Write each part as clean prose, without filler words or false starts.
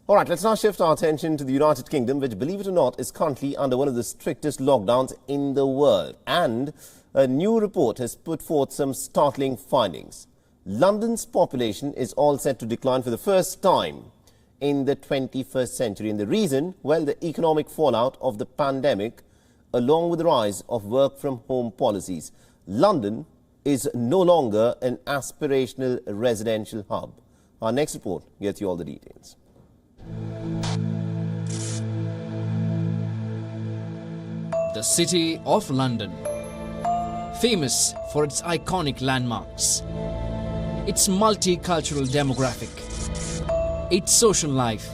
All right, let's now shift our attention to the United Kingdom, which, believe it or not, is currently under one of the strictest lockdowns in the world. And a new report has put forth some startling findings. London's population is all set to decline for the first time in the 21st century. And the reason? Well, the economic fallout of the pandemic, along with the rise of work-from-home policies. London is no longer an aspirational residential hub. Our next report gets you all the details. The city of London, famous for its iconic landmarks, its multicultural demographic, its social life,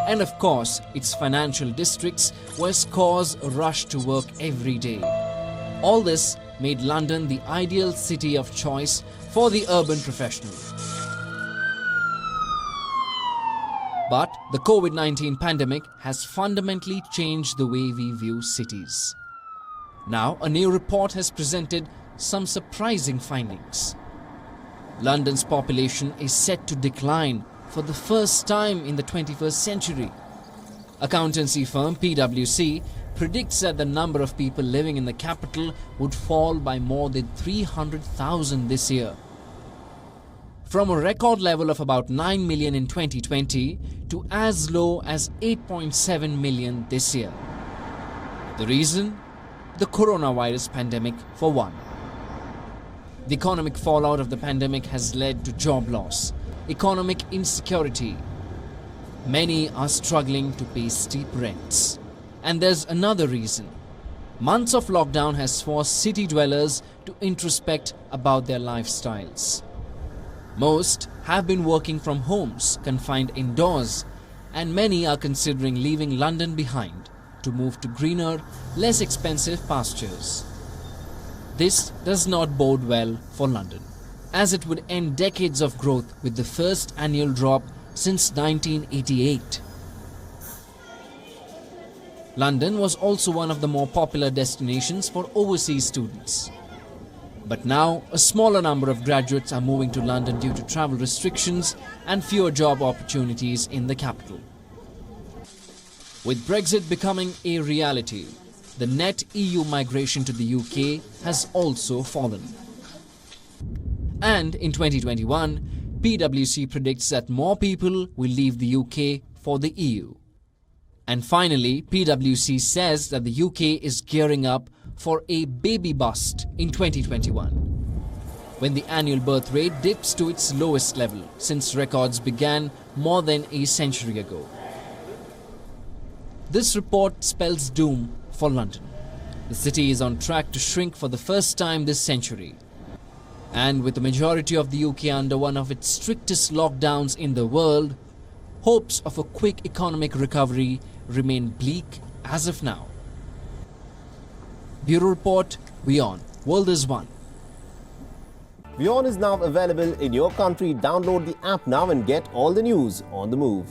and of course its financial districts where scores rush to work every day. All this made London the ideal city of choice for the urban professional. But the COVID-19 pandemic has fundamentally changed the way we view cities. Now, a new report has presented some surprising findings. London's population is set to decline for the first time in the 21st century. Accountancy firm PwC predicts that the number of people living in the capital would fall by more than 300,000 this year. From a record level of about 9 million in 2020 to as low as 8.7 million this year. The reason? The coronavirus pandemic, for one. The economic fallout of the pandemic has led to job loss, economic insecurity. Many are struggling to pay steep rents. And there's another reason. Months of lockdown has forced city dwellers to introspect about their lifestyles. Most have been working from homes, confined indoors, and many are considering leaving London behind to move to greener, less expensive pastures. This does not bode well for London, as it would end decades of growth with the first annual drop since 1988. London was also one of the more popular destinations for overseas students. But now, a smaller number of graduates are moving to London due to travel restrictions and fewer job opportunities in the capital. With Brexit becoming a reality, the net EU migration to the UK has also fallen. And in 2021, PwC predicts that more people will leave the UK for the EU. And finally, PwC says that the UK is gearing up for a baby bust in 2021, when the annual birth rate dips to its lowest level since records began more than a century ago. This report spells doom for London. The city is on track to shrink for the first time this century. And with the majority of the UK under one of its strictest lockdowns in the world, hopes of a quick economic recovery remain bleak as of now. Bureau Report, WION, World is One. WION is now available in your country. Download the app now and get all the news on the move.